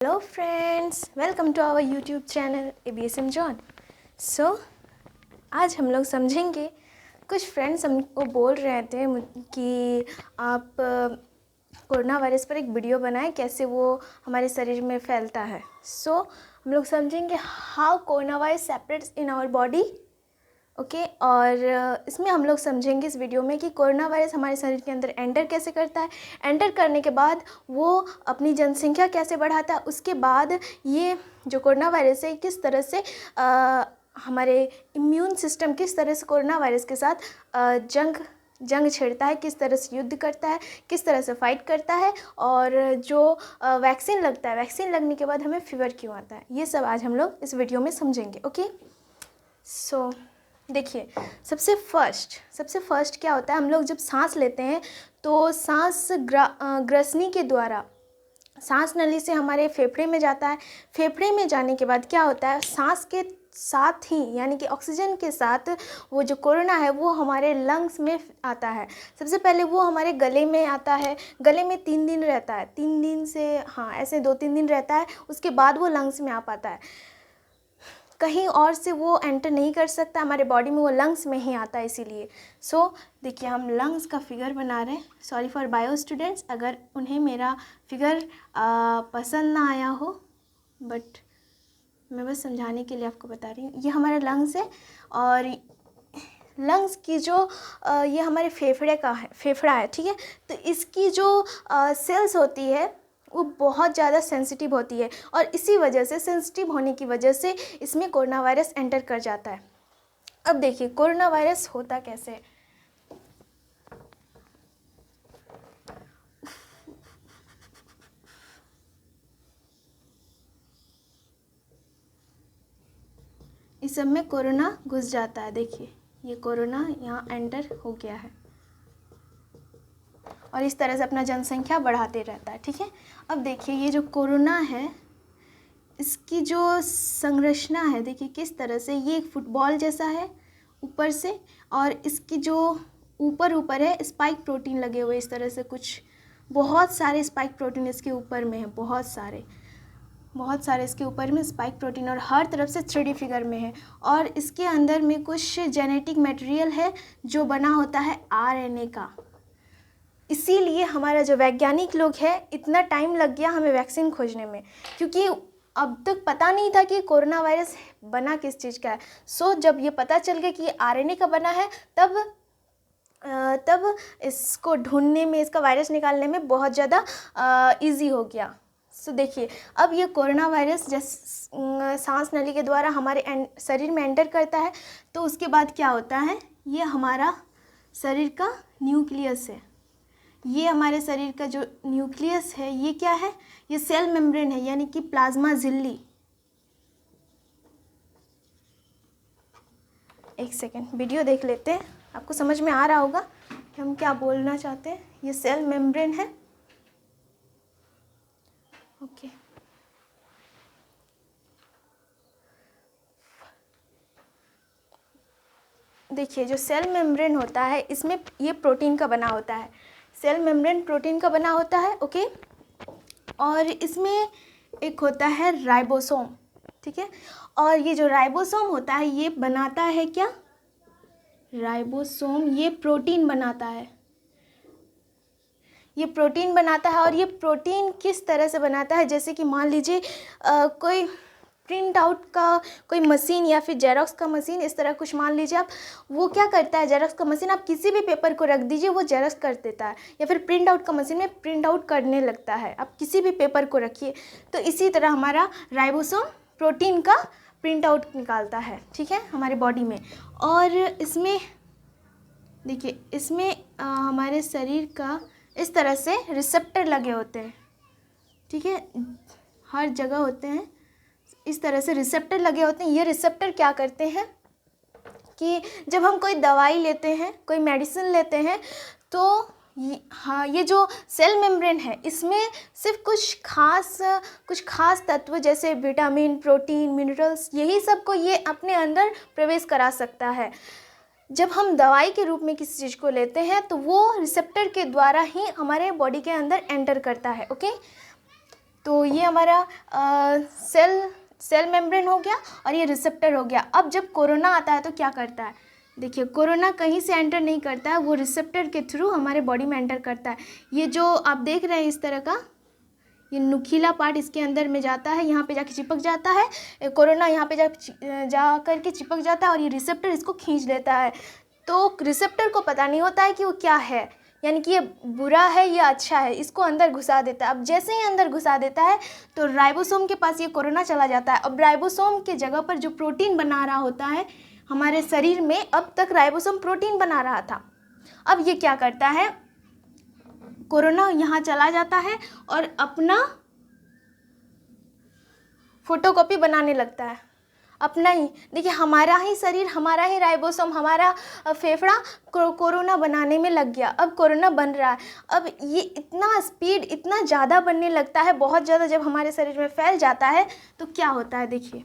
Hello friends, welcome to our YouTube channel ABSM John. आज हम लोग समझेंगे। कुछ फ्रेंड्स हमको बोल रहे थे कि आप कोरोना वायरस पर एक वीडियो बनाएं, कैसे वो हमारे शरीर में फैलता है। हम लोग समझेंगे how corona virus separates in our body. Okay, और इसमें हम लोग समझेंगे इस वीडियो में कि कोरोना वायरस हमारे शरीर के अंदर एंटर कैसे करता है, एंटर करने के बाद वो अपनी जनसंख्या कैसे बढ़ाता है, उसके बाद ये जो कोरोना वायरस है किस तरह से हमारे इम्यून सिस्टम किस तरह से कोरोना वायरस के साथ जंग छेड़ता है, किस तरह से युद्ध करता है, किस तरह से फाइट करता है, और जो वैक्सीन लगता है, वैक्सीन लगने के बाद हमें फीवर क्यों आता है, ये सब आज हम लोग इस वीडियो में समझेंगे। ओके, देखिए, सबसे फर्स्ट क्या होता है, हम लोग जब सांस लेते हैं तो सांस ग्रसनी के द्वारा सांस नली से हमारे फेफड़े में जाता है। फेफड़े में जाने के बाद क्या होता है, सांस के साथ ही यानी कि ऑक्सीजन के साथ वो जो कोरोना है वो हमारे लंग्स में आता है। सबसे पहले वो हमारे गले में आता है, गले में 3 दिन रहता है, 3 दिन से ऐसे 2-3 दिन रहता है, उसके बाद वो लंग्स में आ पाता है। कहीं और से वो एंटर नहीं कर सकता, हमारे बॉडी में वो लंग्स में ही आता है। इसीलिए देखिए, हम लंग्स का फिगर बना रहे हैं। सॉरी फॉर बायो स्टूडेंट्स अगर उन्हें मेरा फिगर पसंद ना आया हो, बट मैं बस समझाने के लिए आपको बता रही हूँ। ये हमारा लंग्स है, और लंग्स की जो ये हमारे फेफड़ा है, ठीक है। तो इसकी जो सेल्स होती है वो बहुत ज़्यादा सेंसिटिव होती है, और इसी वजह से, सेंसिटिव होने की वजह से इसमें कोरोना वायरस एंटर कर जाता है। अब देखिए, कोरोना वायरस होता कैसे है। इस सब में कोरोना घुस जाता है। देखिए, ये कोरोना यहाँ एंटर हो गया है, और इस तरह से अपना जनसंख्या बढ़ाते रहता है, ठीक है। अब देखिए, ये जो कोरोना है इसकी जो संरचना है, देखिए किस तरह से, ये एक फुटबॉल जैसा है ऊपर से, और इसकी जो ऊपर है स्पाइक प्रोटीन लगे हुए, इस तरह से कुछ बहुत सारे स्पाइक प्रोटीन इसके ऊपर में है, बहुत सारे इसके ऊपर में स्पाइक प्रोटीन, और हर तरफ से 3D फिगर में है। और इसके अंदर में कुछ जेनेटिक मटेरियल है जो बना होता है RNA का। इसीलिए हमारा जो वैज्ञानिक लोग हैं, इतना टाइम लग गया हमें वैक्सीन खोजने में, क्योंकि अब तक पता नहीं था कि कोरोना वायरस बना किस चीज़ का है। जब ये पता चल गया कि RNA का बना है, तब इसको ढूंढने में, इसका वायरस निकालने में बहुत ज़्यादा इजी हो गया। देखिए, अब ये कोरोना वायरस सांस नली के द्वारा हमारे शरीर में एंटर करता है, तो उसके बाद क्या होता है, ये हमारा शरीर का न्यूक्लियस है। ये हमारे शरीर का जो न्यूक्लियस है, ये क्या है, ये सेल मेम्ब्रेन है, यानी कि प्लाज्मा झिल्ली। एक सेकेंड, वीडियो देख लेते हैं, आपको समझ में आ रहा होगा कि हम क्या बोलना चाहते हैं। ये सेल मेम्ब्रेन है। ओके, देखिए, जो सेल मेम्ब्रेन होता है इसमें ये प्रोटीन का बना होता है। सेल मेम्ब्रेन प्रोटीन का बना होता है, ओके। और इसमें एक होता है राइबोसोम, ठीक है। और ये जो राइबोसोम होता है ये बनाता है क्या, राइबोसोम ये प्रोटीन बनाता है, ये प्रोटीन बनाता है। और ये प्रोटीन किस तरह से बनाता है, जैसे कि मान लीजिए कोई प्रिंट आउट का कोई मशीन या फिर जेरोक्स का मशीन, इस तरह कुछ मान लीजिए आप, वो क्या करता है, जेरोक्स का मशीन, आप किसी भी पेपर को रख दीजिए वो जेरोक्स कर देता है, या फिर प्रिंट आउट का मशीन में प्रिंट आउट करने लगता है, आप किसी भी पेपर को रखिए। तो इसी तरह हमारा राइबोसोम प्रोटीन का प्रिंट आउट निकालता है, ठीक है, हमारे बॉडी में। और इसमें देखिए, इसमें हमारे शरीर का इस तरह से रिसेप्टर लगे होते हैं, ठीक है, हर जगह होते हैं, इस तरह से रिसेप्टर लगे होते हैं। ये रिसेप्टर क्या करते हैं कि जब हम कोई दवाई लेते हैं, कोई मेडिसिन लेते हैं, तो ये जो सेल मेम्ब्रेन है इसमें सिर्फ कुछ खास तत्व जैसे विटामिन, प्रोटीन, मिनरल्स, यही सब को ये अपने अंदर प्रवेश करा सकता है। जब हम दवाई के रूप में किसी चीज़ को लेते हैं तो वो रिसेप्टर के द्वारा ही हमारे बॉडी के अंदर एंटर करता है, ओके। तो ये हमारा सेल मेम्ब्रेन हो गया और ये रिसेप्टर हो गया। अब जब कोरोना आता है तो क्या करता है, देखिए कोरोना कहीं से एंटर नहीं करता है, वो रिसेप्टर के थ्रू हमारे बॉडी में एंटर करता है। ये जो आप देख रहे हैं इस तरह का ये नुकीला पार्ट इसके अंदर में जाता है, यहाँ पे जाके चिपक जाता है, कोरोना यहाँ पे जा कर के चिपक जाता है और ये रिसेप्टर इसको खींच लेता है। तो रिसेप्टर को पता नहीं होता है कि वो क्या है, यानी कि ये बुरा है या अच्छा है, इसको अंदर घुसा देता है। अब जैसे ही अंदर घुसा देता है तो राइबोसोम के पास ये कोरोना चला जाता है। अब राइबोसोम के जगह पर जो प्रोटीन बना रहा होता है हमारे शरीर में, अब तक राइबोसोम प्रोटीन बना रहा था, अब ये क्या करता है, कोरोना यहाँ चला जाता है और अपना फोटोकॉपी बनाने लगता है अपना ही। देखिए हमारा ही शरीर, हमारा ही राइबोसोम, हमारा फेफड़ा कोरोना बनाने में लग गया। अब कोरोना बन रहा है। अब ये इतना स्पीड, इतना ज़्यादा बनने लगता है, बहुत ज़्यादा जब हमारे शरीर में फैल जाता है तो क्या होता है, देखिए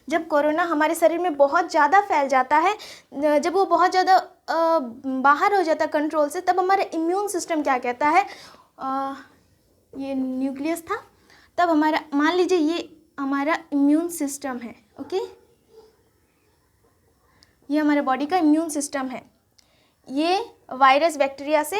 जब कोरोना हमारे शरीर में बहुत ज़्यादा फैल जाता है, जब वो बहुत ज़्यादा बाहर हो जाता है कंट्रोल से, तब हमारा इम्यून सिस्टम क्या कहता है, ये न्यूक्लियस था, तब हमारा, मान लीजिए ये हमारा इम्यून सिस्टम है, ओके, ये हमारे बॉडी का इम्यून सिस्टम है। ये वायरस बैक्टीरिया से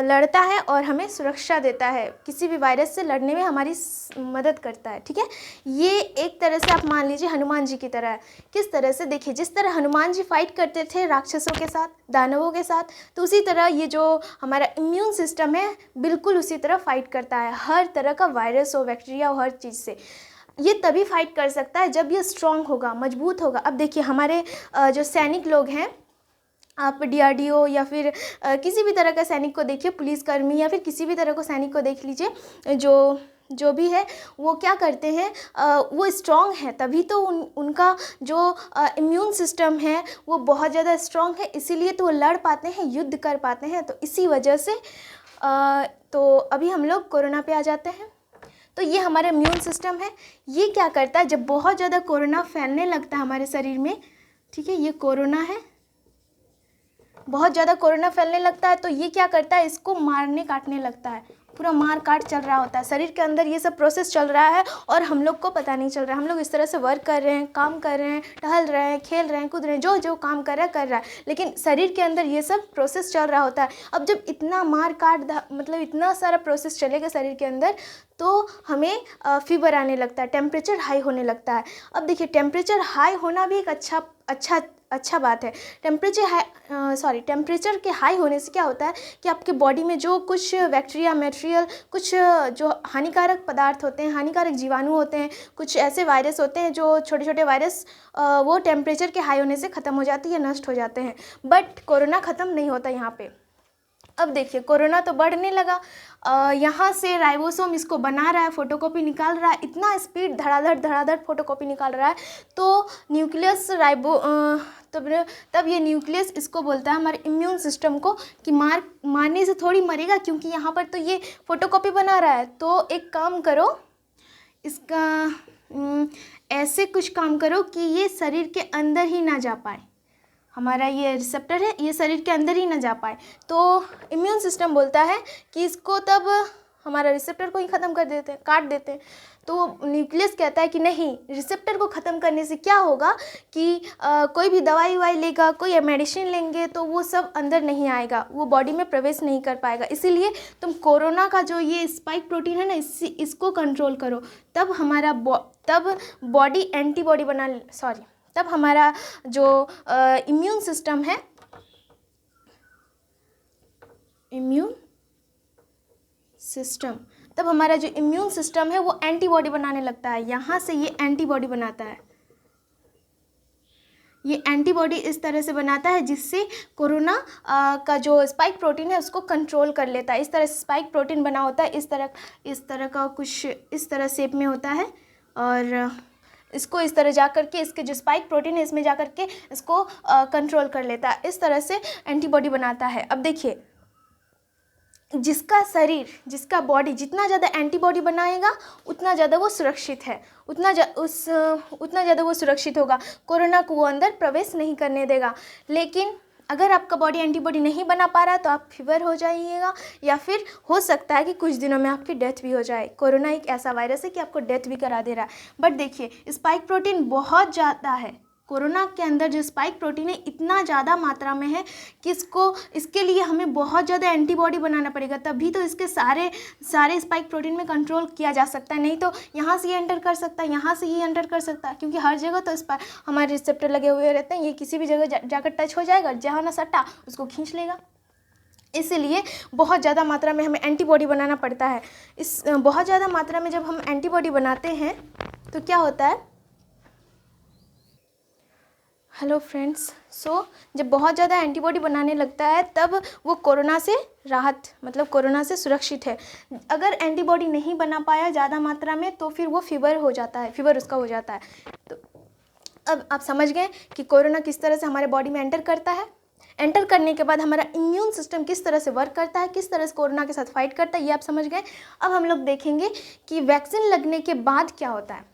लड़ता है और हमें सुरक्षा देता है, किसी भी वायरस से लड़ने में हमारी मदद करता है, ठीक है। ये एक तरह से आप मान लीजिए हनुमान जी की तरह है। किस तरह से, देखिए जिस तरह हनुमान जी फाइट करते थे राक्षसों के साथ, दानवों के साथ, तो उसी तरह ये जो हमारा इम्यून सिस्टम है बिल्कुल उसी तरह फाइट करता है, हर तरह का वायरस हो, बैक्टीरिया हो, हर चीज़ से। ये तभी फाइट कर सकता है जब ये स्ट्रांग होगा, मजबूत होगा। अब देखिए हमारे जो सैनिक लोग हैं, आप DRDO या फिर किसी भी तरह का सैनिक को देखिए, पुलिसकर्मी या फिर किसी भी तरह को सैनिक को देख लीजिए, जो भी है वो क्या करते हैं, वो स्ट्रांग है, तभी तो उनका जो इम्यून सिस्टम है वो बहुत ज़्यादा स्ट्रांग है, इसीलिए तो वो लड़ पाते हैं, युद्ध कर पाते हैं। तो इसी वजह से तो अभी हम लोग कोरोना पे आ जाते हैं। तो ये हमारा इम्यून सिस्टम है, ये क्या करता है, जब बहुत ज़्यादा कोरोना फैलने लगता है हमारे शरीर में, ठीक है, ये कोरोना है, बहुत ज़्यादा कोरोना फैलने लगता है तो ये क्या करता है, इसको मारने काटने लगता है, पूरा मार काट चल रहा होता है शरीर के अंदर, ये सब प्रोसेस चल रहा है और हम लोग को पता नहीं चल रहा है। हम लोग इस तरह से वर्क कर रहे हैं, काम कर रहे हैं, टहल रहे हैं, खेल रहे हैं, कूद रहे हैं, जो जो काम कर रहा है, लेकिन शरीर के अंदर ये सब प्रोसेस चल रहा होता है। अब जब इतना मार काट, मतलब इतना सारा प्रोसेस चलेगा शरीर के अंदर, तो हमें फीवर आने लगता है, टेम्परेचर हाई होने लगता है। अब देखिए टेम्परेचर हाई होना भी एक अच्छा बात है। टेम्परेचर के हाई होने से क्या होता है कि आपके बॉडी में जो कुछ बैक्टीरिया, मटेरियल, कुछ जो हानिकारक पदार्थ होते हैं, हानिकारक जीवाणु होते हैं, कुछ ऐसे वायरस होते हैं जो छोटे छोटे वायरस, वो टेम्परेचर के हाई होने से ख़त्म हो जाती है, नष्ट हो जाते हैं। बट कोरोना ख़त्म नहीं होता यहाँ पे। अब देखिए कोरोना तो बढ़ने लगा, यहाँ से राइबोसोम इसको बना रहा है, फोटोकॉपी निकाल रहा है, इतना स्पीड धड़ाधड़ फोटोकॉपी निकाल रहा है, तो न्यूक्लियस तब ये न्यूक्लियस इसको बोलता है हमारे इम्यून सिस्टम को कि मारने से थोड़ी मरेगा, क्योंकि यहाँ पर तो ये फोटोकॉपी बना रहा है, तो एक काम करो, इसका ऐसे कुछ काम करो कि ये शरीर के अंदर ही ना जा पाए, हमारा ये रिसेप्टर है ये शरीर के अंदर ही ना जा पाए। तो इम्यून सिस्टम बोलता है कि इसको, तब हमारा रिसेप्टर को ही ख़त्म कर देते हैं, काट देते हैं। तो न्यूक्लियस कहता है कि नहीं, रिसेप्टर को ख़त्म करने से क्या होगा कि कोई भी दवाई लेगा, कोई मेडिसिन लेंगे तो वो सब अंदर नहीं आएगा, वो बॉडी में प्रवेश नहीं कर पाएगा। इसीलिए तुम कोरोना का जो ये स्पाइक प्रोटीन है ना, इसको कंट्रोल करो, तब हमारा बॉडी एंटीबॉडी तब हमारा जो इम्यून सिस्टम है, तब हमारा जो इम्यून सिस्टम है वो एंटीबॉडी बनाने लगता है। यहाँ से ये एंटीबॉडी बनाता है, ये एंटीबॉडी इस तरह से बनाता है जिससे कोरोना का जो स्पाइक प्रोटीन है उसको कंट्रोल कर लेता है। इस तरह से स्पाइक प्रोटीन बना होता है, इस तरह का कुछ इस तरह शेप में होता है, और इसको इस तरह जा कर के, इसके जो स्पाइक प्रोटीन है इसमें जा कर के इसको कंट्रोल कर लेता है, इस तरह से एंटीबॉडी बनाता है। अब देखिए जिसका बॉडी जितना ज़्यादा एंटीबॉडी बनाएगा उतना ज़्यादा वो सुरक्षित है, उतना ज़्यादा वो सुरक्षित होगा, कोरोना को वो अंदर प्रवेश नहीं करने देगा। लेकिन अगर आपका बॉडी एंटीबॉडी नहीं बना पा रहा है तो आप फीवर हो जाइएगा, या फिर हो सकता है कि कुछ दिनों में आपकी डेथ भी हो जाए। कोरोना एक ऐसा वायरस है कि आपको डेथ भी करा दे रहा है। बट देखिए, स्पाइक प्रोटीन बहुत ज़्यादा है। कोरोना के अंदर जो स्पाइक प्रोटीन है इतना ज़्यादा मात्रा में है कि इसके लिए हमें बहुत ज़्यादा एंटीबॉडी बनाना पड़ेगा, तभी तो इसके सारे स्पाइक प्रोटीन में कंट्रोल किया जा सकता है। नहीं तो यहाँ से ये एंटर कर सकता है, यहाँ से ये एंटर कर सकता है, क्योंकि हर जगह तो हमारे रिसेप्टर लगे हुए रहते हैं। ये किसी भी जगह जाकर टच हो जाएगा, जहाँ ना सट्टा उसको खींच लेगा। इसलिए बहुत ज़्यादा मात्रा में हमें एंटीबॉडी बनाना पड़ता है। इस बहुत ज़्यादा मात्रा में जब हम एंटीबॉडी बनाते हैं तो क्या होता है, हेलो फ्रेंड्स, जब बहुत ज़्यादा एंटीबॉडी बनाने लगता है तब वो कोरोना से राहत, मतलब कोरोना से सुरक्षित है। अगर एंटीबॉडी नहीं बना पाया ज़्यादा मात्रा में तो फिर वो फीवर हो जाता है, फीवर उसका हो जाता है। तो अब आप समझ गए कि कोरोना किस तरह से हमारे बॉडी में एंटर करता है। एंटर करने के बाद हमारा इम्यून सिस्टम किस तरह से वर्क करता है, किस तरह से कोरोना के साथ फाइट करता है, ये आप समझ गए। अब हम लोग देखेंगे कि वैक्सीन लगने के बाद क्या होता है।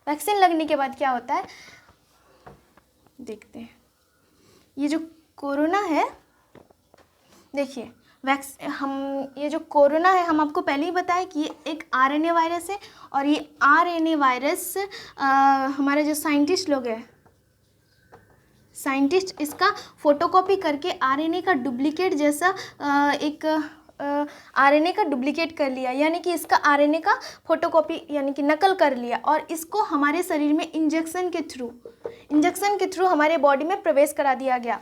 वैक्सीन लगने के बाद क्या होता है देखते हैं। ये जो कोरोना है, देखिए ये जो कोरोना है, हम आपको पहले ही बताया कि ये एक आरएनए वायरस है। और ये आरएनए वायरस हमारे जो साइंटिस्ट लोग हैं, साइंटिस्ट इसका फोटोकॉपी करके आरएनए का डुप्लीकेट जैसा आरएनए का डुप्लीकेट कर लिया, यानी कि इसका आरएनए का फोटोकॉपी यानी कि नकल कर लिया, और इसको हमारे शरीर में इंजेक्शन के थ्रू हमारे बॉडी में प्रवेश करा दिया गया।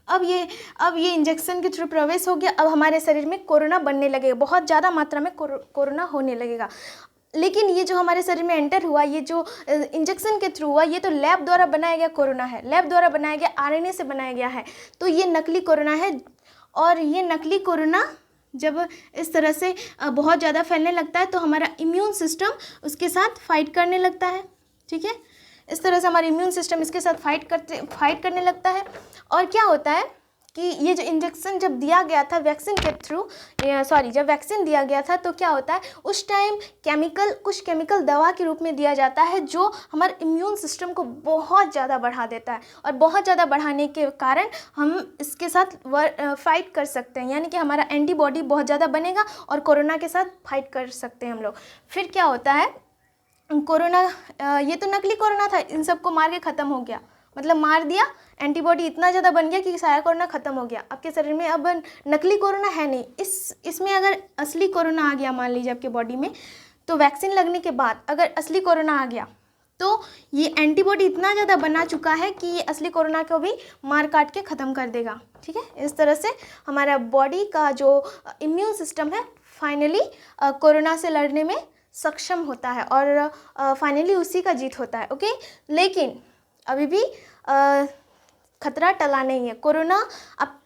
अब ये इंजेक्शन के थ्रू प्रवेश हो गया। अब हमारे शरीर में कोरोना बनने लगेगा, बहुत ज़्यादा मात्रा में कोरोना होने लगेगा। लेकिन ये जो हमारे शरीर में एंटर हुआ, ये जो इंजेक्शन के थ्रू हुआ, ये तो लैब द्वारा बनाया गया कोरोना है, लैब द्वारा बनाया गया आरएनए से बनाया गया है। तो ये नकली कोरोना है। और ये नकली कोरोना जब इस तरह से बहुत ज़्यादा फैलने लगता है तो हमारा इम्यून सिस्टम उसके साथ फाइट करने लगता है। ठीक है, इस तरह से हमारा इम्यून सिस्टम इसके साथ फाइट करने लगता है। और क्या होता है कि ये जो इंजेक्शन जब दिया गया था वैक्सीन के थ्रू, जब वैक्सीन दिया गया था तो क्या होता है, उस टाइम कुछ केमिकल दवा के रूप में दिया जाता है जो हमारे इम्यून सिस्टम को बहुत ज़्यादा बढ़ा देता है। और बहुत ज़्यादा बढ़ाने के कारण हम इसके साथ फाइट कर सकते हैं, यानी कि हमारा एंटीबॉडी बहुत ज़्यादा बनेगा और कोरोना के साथ फाइट कर सकते हैं हम लोग। फिर क्या होता है, कोरोना, ये तो नकली कोरोना था, इन सबको मार के ख़त्म हो गया, मतलब मार दिया, एंटीबॉडी इतना ज़्यादा बन गया कि सारा कोरोना ख़त्म हो गया आपके शरीर में। अब नकली कोरोना है नहीं। इसमें अगर असली कोरोना आ गया, मान लीजिए आपके बॉडी में, तो वैक्सीन लगने के बाद अगर असली कोरोना आ गया तो ये एंटीबॉडी इतना ज़्यादा बना चुका है कि ये असली कोरोना को भी मार काट के ख़त्म कर देगा। ठीक है, इस तरह से हमारा बॉडी का जो इम्यून सिस्टम है फाइनली कोरोना से लड़ने में सक्षम होता है और फाइनली उसी का जीत होता है। ओके, लेकिन अभी भी खतरा टला नहीं है। कोरोना अब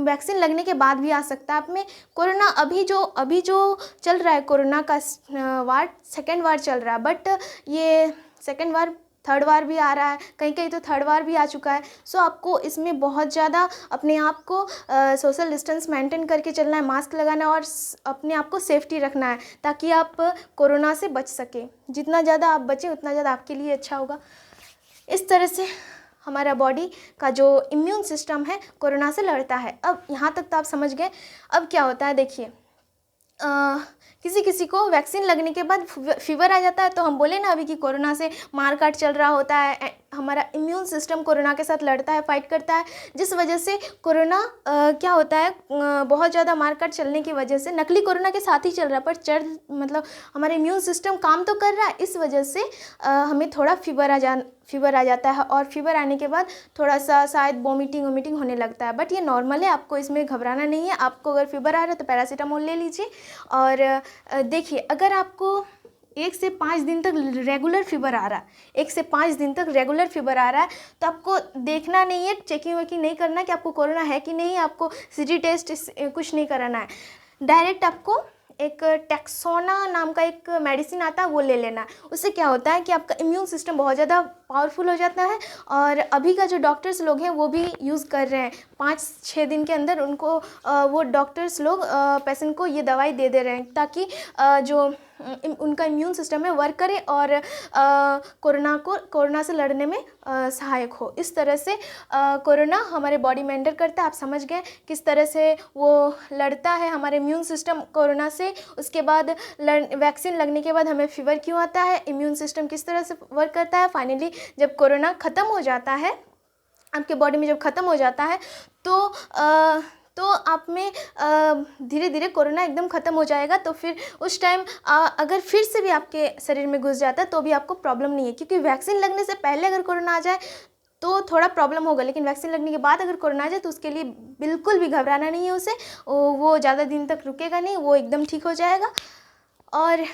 वैक्सीन लगने के बाद भी आ सकता है आप में। कोरोना अभी जो चल रहा है, कोरोना का सेकेंड वार चल रहा है, बट ये सेकेंड वार, थर्ड वार भी आ रहा है, कहीं कहीं तो थर्ड वार भी आ चुका है। सो आपको इसमें बहुत ज़्यादा अपने आप को सोशल डिस्टेंस मेंटेन करके चलना है, मास्क लगाना है और अपने आप को सेफ्टी रखना है, ताकि आप कोरोना से बच सकें। जितना ज़्यादा आप बचें उतना ज़्यादा आपके लिए अच्छा होगा। इस तरह से हमारा बॉडी का जो इम्यून सिस्टम है कोरोना से लड़ता है। अब यहाँ तक तो आप समझ गए। अब क्या होता है, देखिए, किसी को वैक्सीन लगने के बाद फीवर आ जाता है, तो हम बोले ना अभी कि कोरोना से मारकाट चल रहा होता है, हमारा इम्यून सिस्टम कोरोना के साथ लड़ता है, फाइट करता है, जिस वजह से कोरोना क्या होता है, बहुत ज़्यादा मारकाट चलने की वजह से, नकली कोरोना के साथ ही चल रहा है पर मतलब हमारा इम्यून सिस्टम काम तो कर रहा है, इस वजह से हमें थोड़ा फीवर आ जाता है। और फीवर आने के बाद थोड़ा सा शायद वोमिटिंग होने लगता है, बट ये नॉर्मल है, आपको इसमें घबराना नहीं है। आपको अगर फीवर आ रहा है तो पैरासीटामोल ले लीजिए। और देखिए, अगर आपको 1 से 5 दिन तक रेगुलर फीवर आ रहा है, 1 से 5 दिन तक रेगुलर फीवर आ रहा है, तो आपको देखना नहीं है, चेकिंग वेकिंग नहीं करना कि आपको कोरोना है कि नहीं, आपको सीटी टेस्ट कुछ नहीं कराना है। डायरेक्ट आपको एक टेक्सोना नाम का एक मेडिसिन आता है, वो ले लेना है। उससे क्या होता है कि आपका इम्यून सिस्टम बहुत ज़्यादा पावरफुल हो जाता है। और अभी का जो डॉक्टर्स लोग हैं वो भी यूज़ कर रहे हैं, 5-6 दिन के अंदर उनको वो डॉक्टर्स लोग पेशेंट को ये दवाई दे दे रहे हैं, ताकि जो उनका इम्यून सिस्टम है वर्क करे और कोरोना से लड़ने में सहायक हो। इस तरह से कोरोना हमारे बॉडी में एंटर करता है। आप समझ गए किस तरह से वो लड़ता है हमारे इम्यून सिस्टम कोरोना से। उसके बाद वैक्सीन लगने के बाद हमें फीवर क्यों आता है, इम्यून सिस्टम किस तरह से वर्क करता है। फाइनली जब कोरोना ख़त्म हो जाता है, आपके बॉडी में जब ख़त्म हो जाता है, तो आप में धीरे धीरे कोरोना एकदम ख़त्म हो जाएगा। तो फिर उस टाइम अगर फिर से भी आपके शरीर में घुस जाता है तो भी आपको प्रॉब्लम नहीं है, क्योंकि वैक्सीन लगने से पहले अगर कोरोना आ जाए तो थोड़ा प्रॉब्लम होगा, लेकिन वैक्सीन लगने के बाद अगर कोरोना आ जाए तो उसके लिए बिल्कुल भी घबराना नहीं है उसे। वो ज़्यादा दिन तक रुकेगा नहीं, वो एकदम ठीक हो जाएगा। और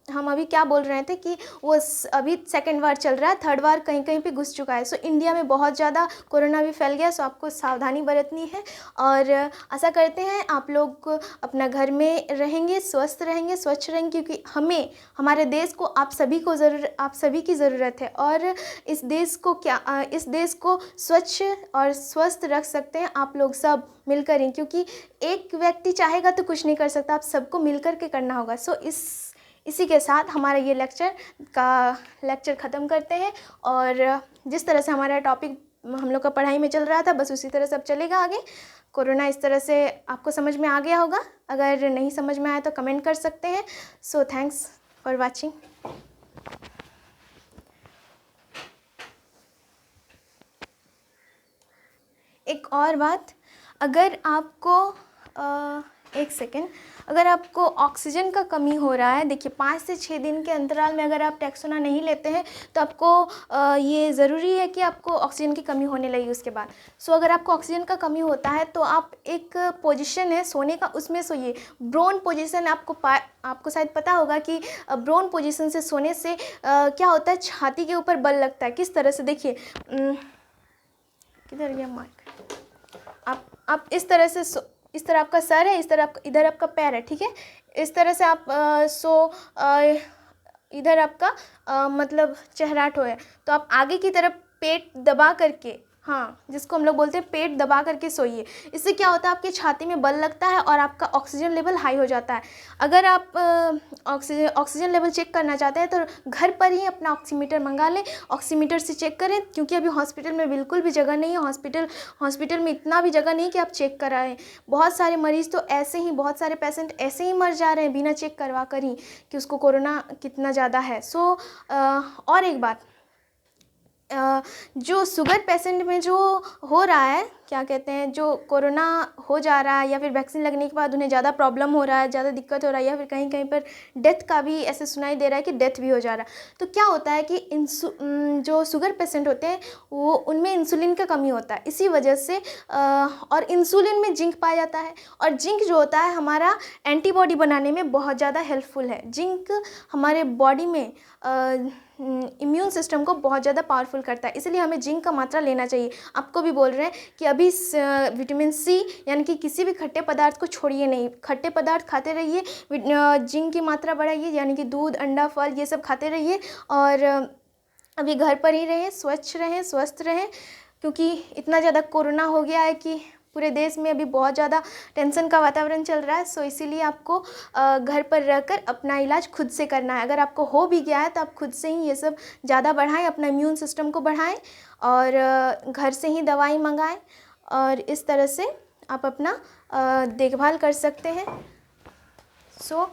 हम अभी क्या बोल रहे थे कि वो अभी सेकंड वार चल रहा है, थर्ड वार कहीं कहीं पे घुस चुका है। सो इंडिया में बहुत ज़्यादा कोरोना भी फैल गया। सो आपको सावधानी बरतनी है और आशा करते हैं आप लोग अपना घर में रहेंगे, स्वस्थ रहेंगे, स्वच्छ रहेंगे, क्योंकि हमारे देश को आप सभी की ज़रूरत है। और इस देश को स्वच्छ और स्वस्थ रख सकते हैं आप लोग सब मिलकर ही, क्योंकि एक व्यक्ति चाहेगा तो कुछ नहीं कर सकता, आप सबको मिलकर के करना होगा। सो इसी के साथ हमारा ये लेक्चर ख़त्म करते हैं। और जिस तरह से हमारा टॉपिक हम लोग का पढ़ाई में चल रहा था, बस उसी तरह सब चलेगा आगे। कोरोना इस तरह से आपको समझ में आ गया होगा, अगर नहीं समझ में आया तो कमेंट कर सकते हैं। So thanks for watching. एक और बात, अगर आपको एक सेकेंड, अगर आपको ऑक्सीजन का कमी हो रहा है, देखिए 5 से 6 दिन के अंतराल में अगर आप टेक्सोना नहीं लेते हैं तो आपको ये ज़रूरी है कि आपको ऑक्सीजन की कमी होने लगी उसके बाद। सो अगर आपको ऑक्सीजन का कमी होता है तो आप एक पोजीशन है सोने का, उसमें सोइए। ब्रोन पोजीशन आपको शायद पता होगा कि ब्रोन पोजीशन से सोने से क्या होता है, छाती के ऊपर बल लगता है। किस तरह से, देखिए किधर गया मार्क। आप इस तरह से इस तरह आपका सर है, इधर आपका पैर है, ठीक है। इस तरह से आप इधर आपका मतलब चेहराट हो है, तो आप आगे की तरफ पेट दबा करके, हाँ, जिसको हम लोग बोलते हैं पेट दबा करके सोइए। इससे क्या होता है, आपकी छाती में बल लगता है और आपका ऑक्सीजन लेवल हाई हो जाता है। अगर आप ऑक्सीजन लेवल चेक करना चाहते हैं तो घर पर ही अपना ऑक्सीमीटर मंगा लें, ऑक्सीमीटर से चेक करें, क्योंकि अभी हॉस्पिटल में बिल्कुल भी जगह नहीं है। हॉस्पिटल में इतना भी जगह नहीं कि आप चेक कराएं। बहुत सारे मरीज़ तो ऐसे ही, बहुत सारे पेशेंट ऐसे ही मर जा रहे हैं बिना चेक करवा कर ही, कि उसको कोरोना कितना ज़्यादा है। सो और एक बात, जो शुगर पेशेंट में जो हो रहा है, क्या कहते हैं, जो कोरोना हो जा रहा है या फिर वैक्सीन लगने के बाद उन्हें ज़्यादा प्रॉब्लम हो रहा है, ज़्यादा दिक्कत हो रहा है, या फिर कहीं कहीं पर डेथ का भी ऐसे सुनाई दे रहा है कि डेथ भी हो जा रहा है। तो क्या होता है कि जो शुगर पेशेंट होते हैं वो उनमें इंसुलिन का कमी होता है, इसी वजह से और इंसुलिन में जिंक पाया जाता है। और जिंक जो होता है हमारा एंटीबॉडी बनाने में बहुत ज़्यादा हेल्पफुल है। जिंक हमारे बॉडी में इम्यून सिस्टम को बहुत ज़्यादा पावरफुल करता है, इसलिए हमें जिंक का मात्रा लेना चाहिए। आपको भी बोल रहे हैं कि अभी विटामिन सी यानी कि किसी भी खट्टे पदार्थ को छोड़िए नहीं, खट्टे पदार्थ खाते रहिए, जिंक की मात्रा बढ़ाइए, यानी कि दूध, अंडा, फल ये सब खाते रहिए। और अभी घर पर ही रहें, स्वच्छ रहें, स्वस्थ रहें, क्योंकि इतना ज़्यादा कोरोना हो गया है कि पूरे देश में अभी बहुत ज़्यादा टेंशन का वातावरण चल रहा है। सो इसीलिए आपको घर पर रहकर अपना इलाज खुद से करना है। अगर आपको हो भी गया है तो आप खुद से ही ये सब ज़्यादा बढ़ाएं, अपना इम्यून सिस्टम को बढ़ाएं और घर से ही दवाई मंगाएं, और इस तरह से आप अपना देखभाल कर सकते हैं। सो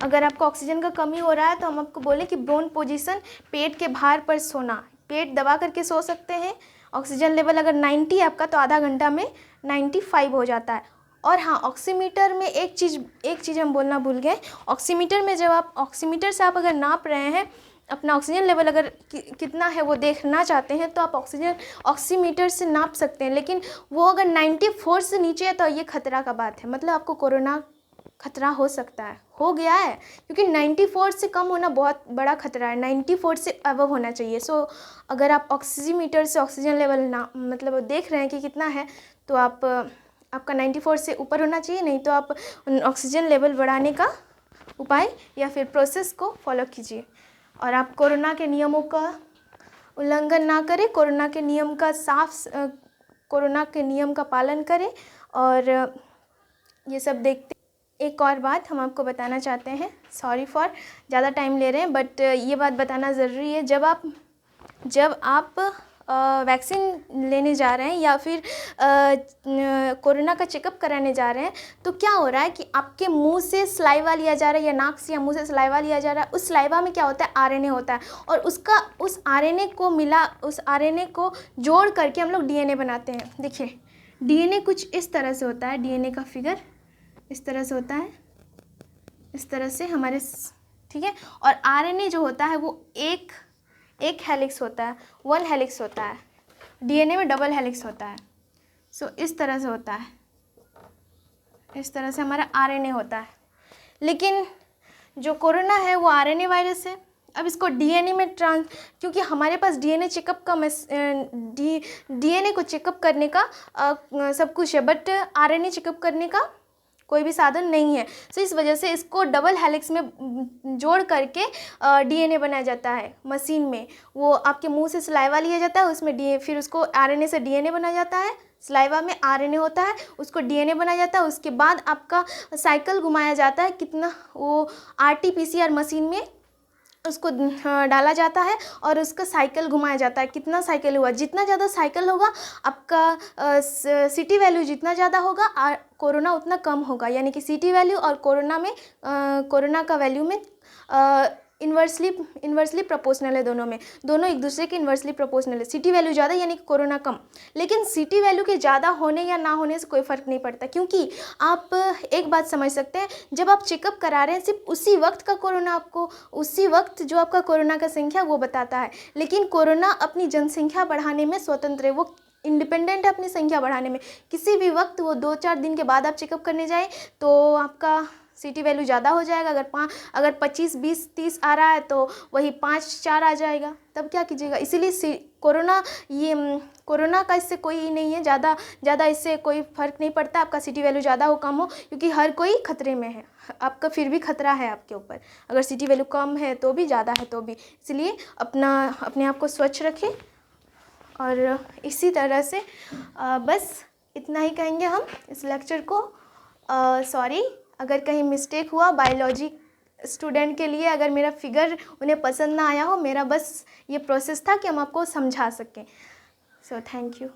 अगर आपको ऑक्सीजन का कमी हो रहा है तो हम आपको बोले कि ब्रोन पोजीशन, पेट के भार पर सोना, पेट दबा करके सो सकते हैं। ऑक्सीजन लेवल अगर 90 है आपका तो आधा घंटा में 95 हो जाता है। और हाँ, ऑक्सीमीटर में एक चीज़ हम बोलना भूल गए। ऑक्सीमीटर में जब आप ऑक्सीमीटर से आप अगर नाप रहे हैं अपना ऑक्सीजन लेवल, अगर कितना है वो देखना चाहते हैं तो आप ऑक्सीमीटर से नाप सकते हैं, लेकिन वो अगर 94 से नीचे है तो ये खतरा का बात है, मतलब आपको कोरोना खतरा हो सकता है, हो गया है, क्योंकि 94 से कम होना बहुत बड़ा खतरा है, 94 से अबव होना चाहिए। सो अगर आप ऑक्सीमीटर से ऑक्सीजन लेवल ना मतलब देख रहे हैं कि कितना है, तो आपका 94 से ऊपर होना चाहिए, नहीं तो आप ऑक्सीजन लेवल बढ़ाने का उपाय या फिर प्रोसेस को फॉलो कीजिए। और आप कोरोना के नियमों का उल्लंघन ना करें, कोरोना के नियम का पालन करें। और ये सब देखते, एक और बात हम आपको बताना चाहते हैं, सॉरी फॉर ज़्यादा टाइम ले रहे हैं, बट ये बात बताना ज़रूरी है। जब आप वैक्सीन लेने जा रहे हैं या फिर कोरोना का चेकअप कराने जा रहे हैं, तो क्या हो रहा है कि आपके मुंह से सलाइवा लिया जा रहा है या नाक से या मुंह से सलाइवा लिया जा रहा है। उस सलाइवा में क्या होता है, आरएनए होता है, और उस आरएनए को जोड़ करके हम लोग डीएनए बनाते हैं। देखिए, डीएनए कुछ इस तरह से होता है, डीएनए का फिगर इस तरह से होता है, इस तरह से हमारे, ठीक है। और आरएनए जो होता है वो एक हेलिक्स होता है, 1 हेलिक्स होता है। डीएनए में डबल हेलिक्स होता है। सो इस तरह से होता है, इस तरह से हमारा आरएनए होता है। लेकिन जो कोरोना है वो आरएनए वायरस है। अब इसको डीएनए में क्योंकि हमारे पास डीएनए को चेकअप करने का सब कुछ है, बट आरएनए चेकअप करने का कोई भी साधन नहीं है। तो इस वजह से इसको डबल हेलिक्स में जोड़ करके डीएनए बनाया जाता है मशीन में। वो आपके मुंह से सलाइवा लिया जाता है, उसमें फिर उसको आरएनए से डीएनए बनाया जाता है। सलाइवा में आरएनए होता है, उसको डीएनए बनाया जाता है। उसके बाद आपका साइकिल घुमाया जाता है, कितना वो आरटीपीसीआर मशीन में उसको डाला जाता है और उसका साइकिल घुमाया जाता है। कितना साइकिल हुआ, जितना ज़्यादा साइकिल होगा आपका सीटी वैल्यू जितना ज़्यादा होगा कोरोना उतना कम होगा। यानी कि सीटी वैल्यू और कोरोना का वैल्यू में इन्वर्सली प्रोपोर्शनल है। दोनों एक दूसरे के इन्वर्सली प्रोपोर्शनल है। सीटी वैल्यू ज़्यादा यानी कि कोरोना कम। लेकिन सीटी वैल्यू के ज़्यादा होने या ना होने से कोई फ़र्क नहीं पड़ता, क्योंकि आप एक बात समझ सकते हैं, जब आप चेकअप करा रहे हैं सिर्फ उसी वक्त का कोरोना आपको, उसी वक्त जो आपका कोरोना का संख्या वो बताता है। लेकिन कोरोना अपनी जनसंख्या बढ़ाने में स्वतंत्र है, वो इंडिपेंडेंट है अपनी संख्या बढ़ाने में। किसी भी वक्त वो 2-4 दिन के बाद आप चेकअप करने जाएँ तो आपका सीटी वैल्यू ज़्यादा हो जाएगा। अगर 25, 20, 30 आ रहा है तो वही 5-4 आ जाएगा, तब क्या कीजिएगा। इसीलिए कोरोना का इससे कोई नहीं है, ज़्यादा इससे कोई फ़र्क नहीं पड़ता आपका सीटी वैल्यू ज़्यादा हो कम हो, क्योंकि हर कोई खतरे में है। आपका फिर भी खतरा है आपके ऊपर, अगर सीटी वैल्यू कम है तो भी, ज़्यादा है तो भी। इसलिए अपने आप को स्वच्छ रखें। और इसी तरह से बस इतना ही कहेंगे हम इस लेक्चर को। सॉरी अगर कहीं मिस्टेक हुआ बायोलॉजी स्टूडेंट के लिए, अगर मेरा फिगर उन्हें पसंद ना आया हो। मेरा बस ये प्रोसेस था कि हम आपको समझा सकें। So thank you.